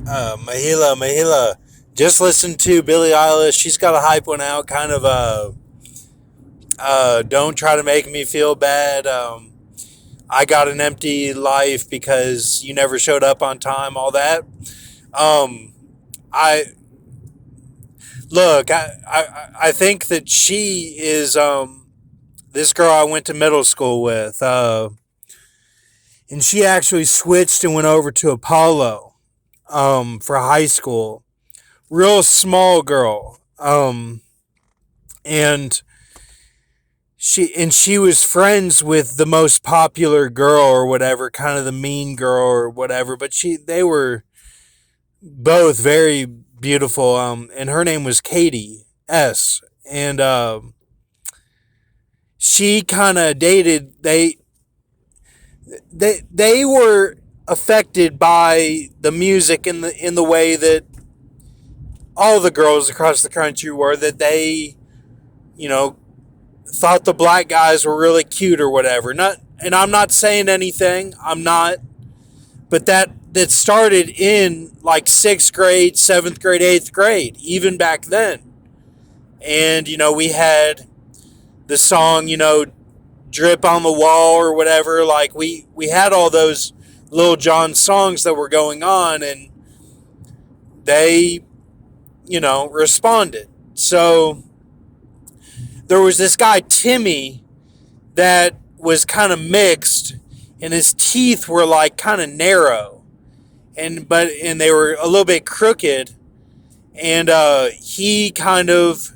Mahila. Just listen to Billie Eilish. She's got a hype one out. Kind of don't try to make me feel bad. I got an empty life because you never showed up on time. All that. Um, I look. I think that she is this girl I went to middle school with. And she actually switched and went over to Apollo for high school. Real small girl. And she was friends with the most popular girl or whatever, kind of the mean girl or whatever. But they were both very beautiful. And her name was Katie S. And she kind of dated they were affected by the music in the way that all the girls across the country were, that they, you know, thought the black guys were really cute or whatever. Not, and I'm not saying anything. I'm not, but that started in like sixth grade, seventh grade, eighth grade, even back then. And we had the song, "Drip on the Wall" or whatever. Like we had all those Lil Jon songs that were going on, and they, responded. So there was this guy, Timmy, that was kind of mixed, and his teeth were like kind of narrow, and they were a little bit crooked, and he kind of,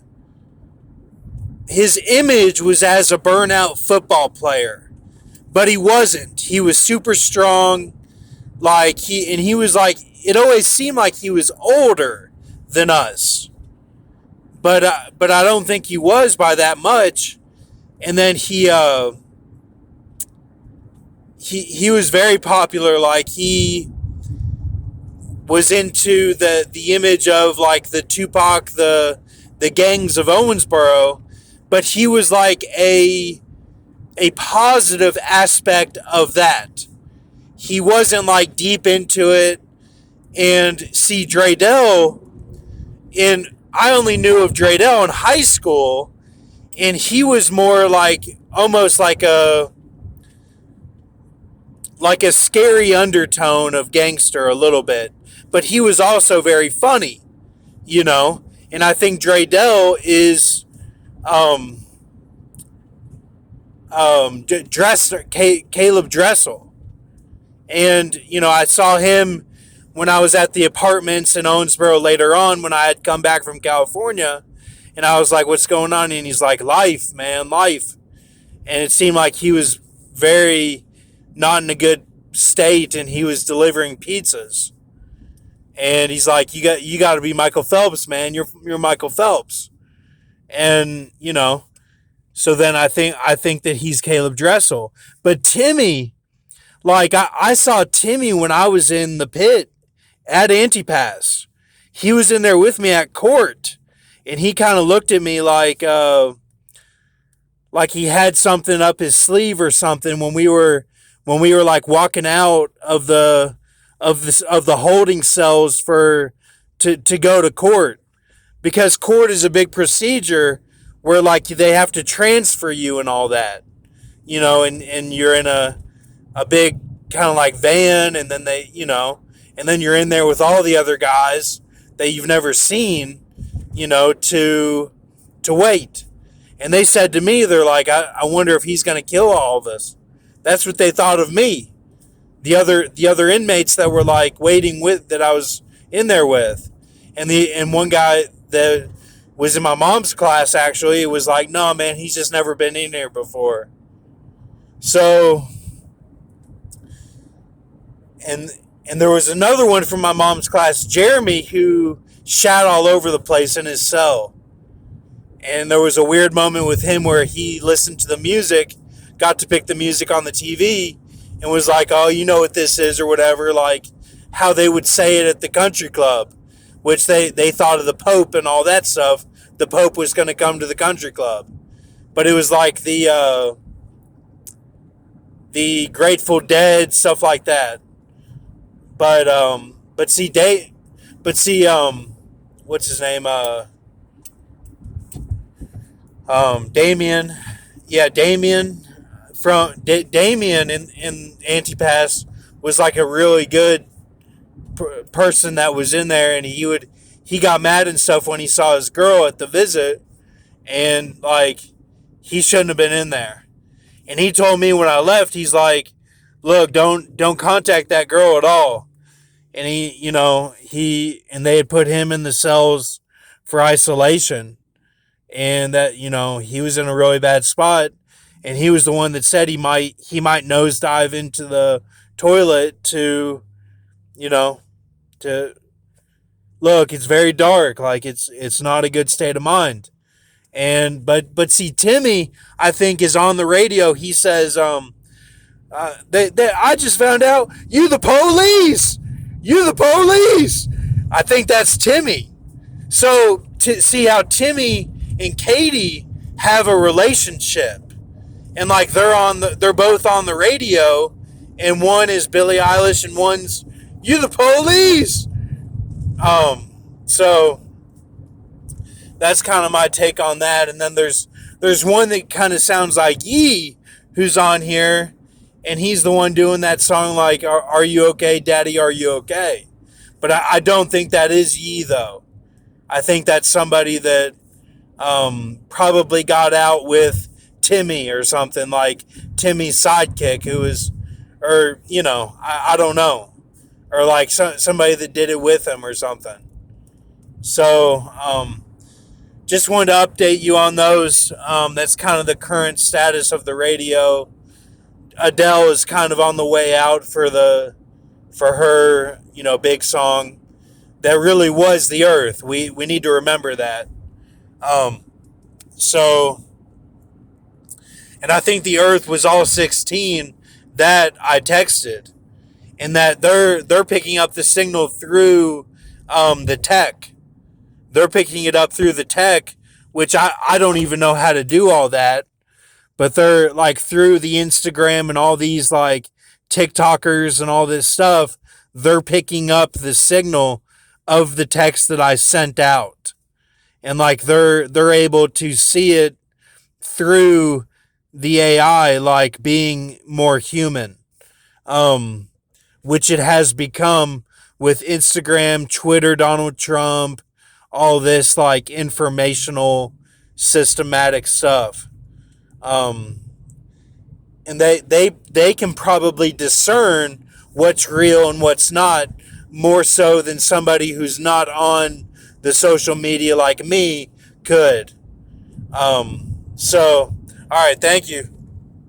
his image was as a burnout football player, but he wasn't. He was super strong, like he was like, it always seemed like he was older than us, but I don't think he was by that much. And then he was very popular. Like he was into the image of like the Tupac, the gangs of Owensboro, but he was like a positive aspect of that. He wasn't like deep into it. And see, Dreydell, and I only knew of Dreydell in high school, and he was more like almost like a scary undertone of gangster a little bit, but he was also very funny, And I think Dreydell is Caleb Dressel, and I saw him when I was at the apartments in Owensboro later on when I had come back from California, and I was like, "What's going on?" And he's like, "Life, man, life." And it seemed like he was very not in a good state, and he was delivering pizzas. And he's like, "You got to be Michael Phelps, man. You're Michael Phelps." And so then I think that he's Caleb Dressel. But Timmy, like I saw Timmy when I was in the pit at Antipass. He was in there with me at court, and he kind of looked at me like he had something up his sleeve or something when we were like walking out of the holding cells to go to court, because court is a big procedure where like they have to transfer you and all that, and you're in a big kind of like van, and then and then you're in there with all the other guys that you've never seen, to wait. And they said to me, they're like, I wonder if he's going to kill all of us. That's what they thought of me. The other inmates that were like waiting with, that I was in there with. And one guy that was in my mom's class, actually, was like, "No, man, he's just never been in here before." So, and there was another one from my mom's class, Jeremy, who shat all over the place in his cell. And there was a weird moment with him where he listened to the music, got to pick the music on the TV, and was like, "Oh, you know what this is," or whatever, like how they would say it at the country club, which they thought of the Pope and all that stuff. The Pope was going to come to the country club. But it was like the Grateful Dead, stuff like that. But see, But see, what's his name? Damien. Yeah, Damien Damien in Antipass was like a really good person that was in there, and he got mad and stuff when he saw his girl at the visit, and like he shouldn't have been in there. And he told me when I left, he's like, "Look, don't contact that girl at all." And they had put him in the cells for isolation, and that he was in a really bad spot, and he was the one that said he might nosedive into the toilet to you know to look. It's very dark, like it's not a good state of mind. And but see, Timmy, I think, is on the radio. He says, I just found out you the police, I think that's Timmy. So to see how Timmy and Katie have a relationship, and like they're both on the radio, and one is Billie Eilish and one's you the police. So that's kind of my take on that. And then there's one that kind of sounds like Yee, who's on here, and he's the one doing that song like are you okay, Daddy, are you okay? But I don't think that is Yee, though. I think that's somebody that probably got out with Timmy or something, like Timmy's sidekick, who is, or I don't know, or like somebody that did it with him or something. So just wanted to update you on those. That's kind of the current status of the radio. Adele is kind of on the way out for her big song that really was the Earth. We need to remember that. So, and I think the Earth was all 16 that I texted, and that they're picking up the signal through the tech. They're picking it up through the tech, which I don't even know how to do all that. But they're like through the Instagram and all these like TikTokers and all this stuff, they're picking up the signal of the text that I sent out. And like they're able to see it through the AI, like being more human. Which it has become with Instagram, Twitter, Donald Trump, all this like informational systematic stuff. And they can probably discern what's real and what's not more so than somebody who's not on the social media like me could. So, all right, thank you.